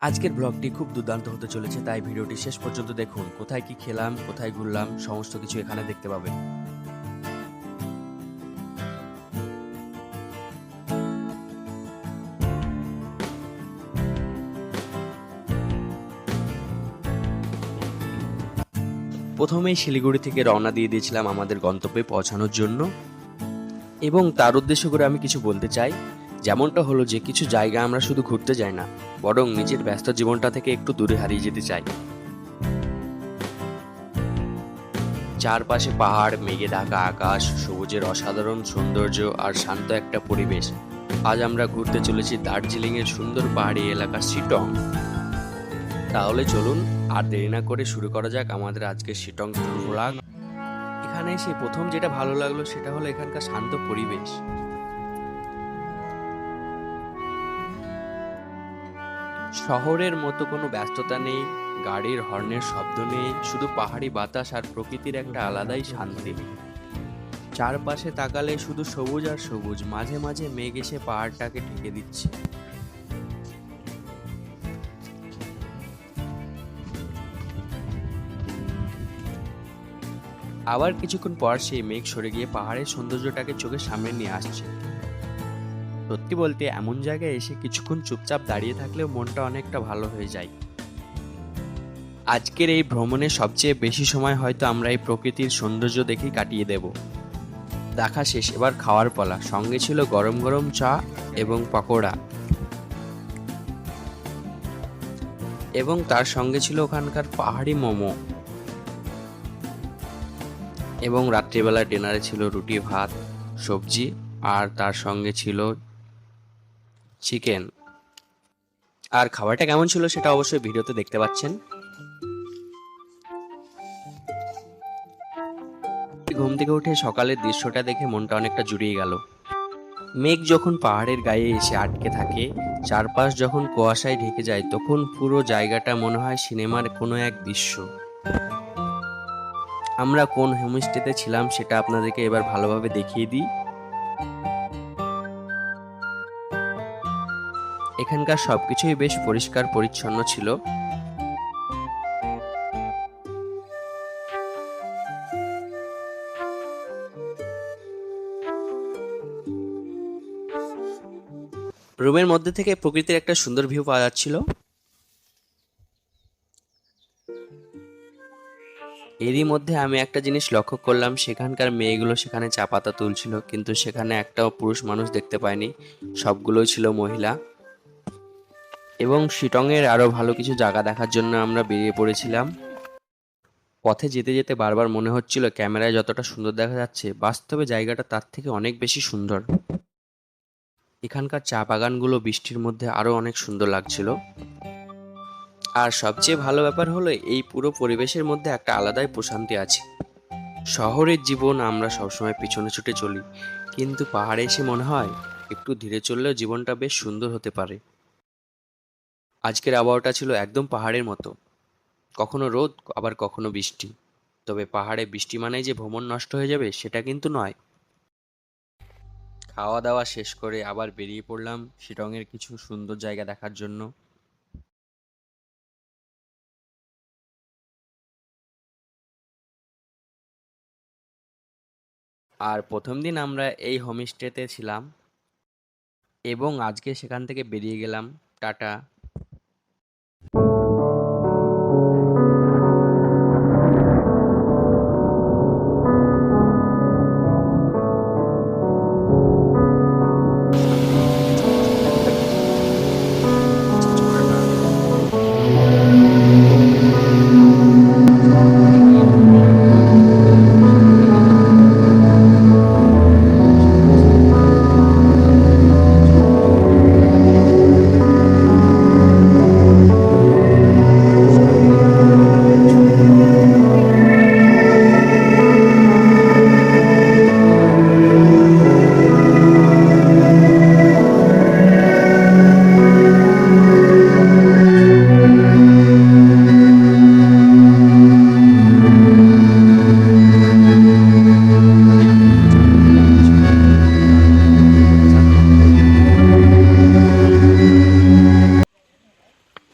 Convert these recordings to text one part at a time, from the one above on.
আজকের ব্লগটি খুব দুর্দান্ত হতে চলেছে, তাই ভিডিওটি শেষ পর্যন্ত দেখুন। কোথায় কি খেলাম, কোথায় ঘুরলাম, সমস্ত কিছু এখানে দেখতে পাবেন। প্রথমেই শিলিগুড়ি থেকে রওনা দিয়ে দিয়েছিলাম আমাদের গন্তব্যে পৌঁছানোর জন্য, এবং তার উদ্দেশ্য করে আমি কিছু বলতে চাই। যেমনটা হলো যে কিছু জায়গা আমরা শুধু ঘুরতে যাই না, বরং নিজের ব্যস্ত জীবনটা থেকে একটু দূরে হারিয়ে যেতে চাই। চারপাশে পাহাড়, মেঘে ঢাকা আকাশ, সবুজের অসাধারণ সৌন্দর্য আর শান্ত একটা পরিবেশ। আজ আমরা ঘুরতে চলেছি দার্জিলিং এর সুন্দর পাহাড়ি এলাকা শিটং। তাহলে চলুন আর দেরি না করে শুরু করা যাক আমাদের আজকে শিটং ট্যুর ভ্লগ। এখানে এসে প্রথম যেটা ভালো লাগলো সেটা হলো এখানকার শান্ত পরিবেশ। শহরের মতো কোনো ব্যস্ততা নেই, গাড়ির হর্নের শব্দ নেই, শুধু পাহাড়ি বাতাস আর প্রকৃতির একটা আলাদাই শান্তি। চারপাশে তাকালে শুধু সবুজ আর সবুজ, মাঝে মাঝে মেঘ এসে পাহাড়টাকে ঢেকে দিচ্ছে। আবার কিছুক্ষণ পর সেই মেঘ সরে গিয়ে পাহাড়ের সৌন্দর্যটাকে চোখের সামনে নিয়ে আসছে। সত্যি বলতে এমন জায়গায় এসে কিছুক্ষণ চুপচাপ দাঁড়িয়ে থাকলেও মনটা অনেকটা ভালো হয়ে যায়। আজকের এই ভ্রমণে সবচেয়ে বেশি সময় হয়তো আমরা এই প্রকৃতির সৌন্দর্য দেখেই কাটিয়ে দেব। দেখা শেষ, এবার খাওয়ার পালা। সঙ্গে ছিল গরম গরম চা এবং পকোড়া, এবং তার সঙ্গে ছিল ওখানকার পাহাড়ি মোমো, এবং রাত্রিবেলা ডিনারে ছিল রুটি, ভাত, সবজি, আর তার সঙ্গে ছিল চিকেন। আর খাবারটা কেমন ছিল সেটা অবশ্যই ভিডিওতে দেখতে পাচ্ছেন। ঘুম থেকে উঠে সকালের দৃশ্যটা দেখে মনটা অনেকটা জুড়িয়ে গেল। মেঘ যখন পাহাড়ের গায়ে এসে আটকে থাকে, চারপাশ যখন কুয়াশায় ঢেকে যায়, তখন পুরো জায়গাটা মনে হয় সিনেমার কোনো এক দৃশ্য। আমরা কোন হোমস্টেতে ছিলাম সেটা আপনাদেরকে এবার ভালোভাবে দেখিয়ে দিই। এখানকার সবকিছুই বেশ পরিষ্কার পরিচ্ছন্ন ছিল। রুমের মধ্যে থেকে প্রকৃতির একটা সুন্দর ভিউ পাওয়া যাচ্ছিল। এরই মধ্যে আমি একটা জিনিস লক্ষ্য করলাম, সেখানকার মেয়েগুলো সেখানে চা পাতা তুলছিল, কিন্তু সেখানে একটাও পুরুষ মানুষ দেখতে পাইনি, সবগুলোই ছিল মহিলা। এবং শিটংয়ের আরো ভালো কিছু জায়গা দেখার জন্য আমরা বেরিয়ে পড়েছিলাম। পথে যেতে যেতে বারবার মনে হচ্ছিল ক্যামেরায় যতটা সুন্দর দেখা যাচ্ছে, বাস্তবে জায়গাটা তার থেকে অনেক বেশি সুন্দর। এখানকার চা বাগানগুলো বৃষ্টির মধ্যে আরো অনেক সুন্দর লাগছিল। আর সবচেয়ে ভালো ব্যাপার হলো এই পুরো পরিবেশের মধ্যে একটা আলাদাই প্রশান্তি আছে। শহরের জীবন আমরা সবসময় পিছনে ছুটে চলি, কিন্তু পাহাড়ে এসে মনে হয় একটু ধীরে চললেও জীবনটা বেশ সুন্দর হতে পারে। আজকের আবহাওয়াটা ছিল একদম পাহাড়ের মতো, কখনো রোদ আবার কখনো বৃষ্টি। তবে পাহাড়ে বৃষ্টি মানেই যে ভ্রমণ নষ্ট হয়ে যাবে সেটা কিন্তু নয়। খাওয়া দাওয়া শেষ করে আবার বেরিয়ে পড়লাম শিটংয়ের কিছু সুন্দর জায়গা দেখার জন্য। আর প্রথম দিন আমরা এই হোমস্টেতে ছিলাম, এবং আজকে সেখান থেকে বেরিয়ে গেলাম। টাটা।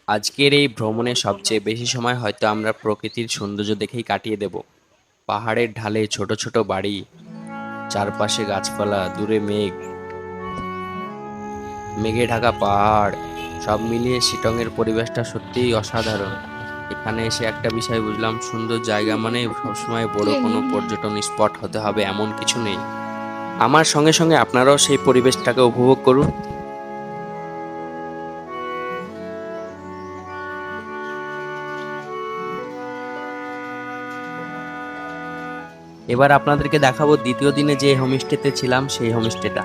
আজকের এই ভ্রমণে সবচেয়ে বেশি সময় হয়তো আমরা প্রকৃতির সৌন্দর্য দেখেই কাটিয়ে দেব। পাহাড়ের ঢালে ছোট ছোট বাড়ি, চারপাশে গাছপালা, দূরে মেঘে ঢাকা পাহাড়, সব মিলিয়ে শিটংয়ের পরিবেশটা সত্যিই অসাধারণ। এখানে এসে একটা বিষয় বুঝলাম, সুন্দর জায়গা মানে সবসময় বড় কোনো পর্যটন স্পট হতে হবে এমন কিছু নেই। আমার সঙ্গে সঙ্গে আপনারাও সেই পরিবেশটাকে উপভোগ করুন। এবার আপনাদেরকে দেখাবো দ্বিতীয় দিনে যে হোমস্টেতে ছিলাম সেই হোমস্টেটা।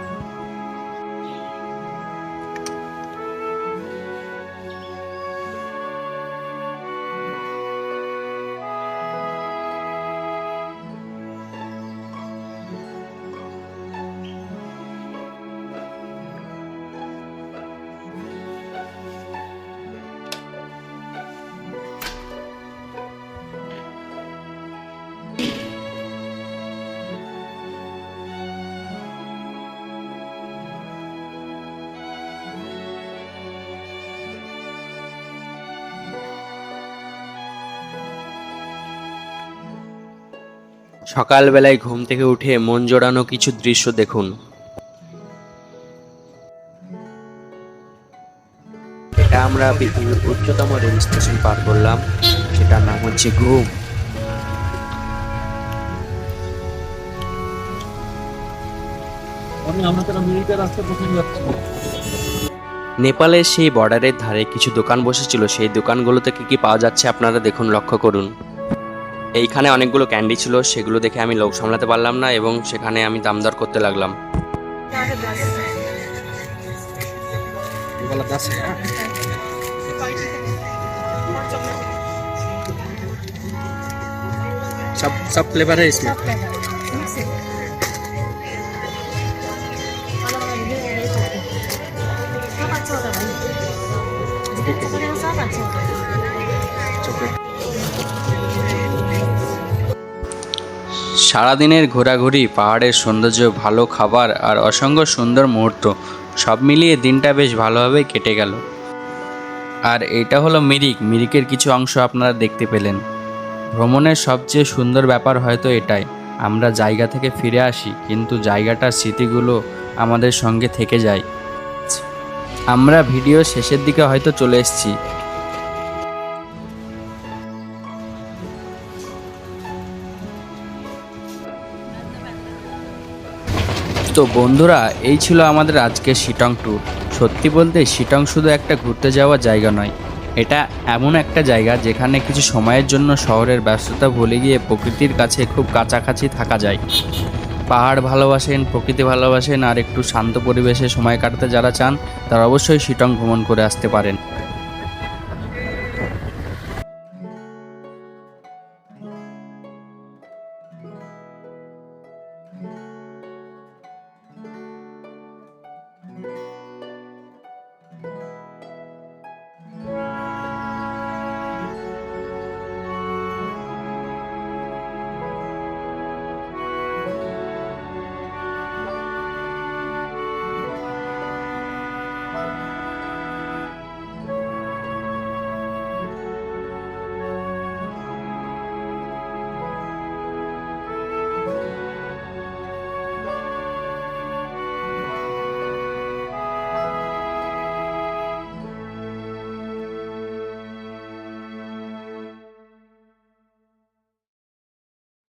সকালবেলায় ঘুম থেকে উঠে মন জোড়ানো কিছু দৃশ্য দেখুন। এটা আমরা পৃথিবীর উচ্চতম রেল স্টেশন পার করলাম, সেটার নাম হচ্ছে ঘুম। নেপালের সেই বর্ডারের ধারে কিছু দোকান বসেছিল, সেই দোকানগুলোতে কি কি পাওয়া যাচ্ছে আপনারা দেখুন, লক্ষ্য করুন। এইখানে অনেকগুলো ক্যান্ডি ছিল, সেগুলো দেখে আমি লোভ সামলাতে পারলাম না এবং সেখানে আমি দাম দর করতে লাগলাম। सब फ्लेवर है इसमें। সারাদিনের ঘোরাঘুরি, পাহাড়ের সৌন্দর্য, ভালো খাবার আর অসংখ্য সুন্দর মুহূর্ত, সব মিলিয়ে দিনটা বেশ ভালোভাবেই কেটে গেল। আর এটা হলো মিরিকের কিছু অংশ আপনারা দেখতে পেলেন। ভ্রমণের সবচেয়ে সুন্দর ব্যাপার হয়তো এটাই, আমরা জায়গা থেকে ফিরে আসি কিন্তু জায়গাটার স্মৃতিগুলো আমাদের সঙ্গে থেকে যায়। আমরা ভিডিও শেষের দিকে হয়তো চলে এসেছি। তো বন্ধুরা, এই ছিল আমাদের আজকের শিটং ট্যুর। সত্যি বলতে শিটং শুধু একটা ঘুরতে যাওয়ার জায়গা নয়, এটা এমন একটা জায়গা যেখানে কিছু সময়ের জন্য শহরের ব্যস্ততা ভুলে গিয়ে প্রকৃতির কাছে খুব কাছাকাছি থাকা যায়। পাহাড় ভালোবাসেন, প্রকৃতি ভালোবাসেন আর একটু শান্ত পরিবেশে সময় কাটাতে যারা চান, তারা অবশ্যই শিটং ভ্রমণ করে আসতে পারেন।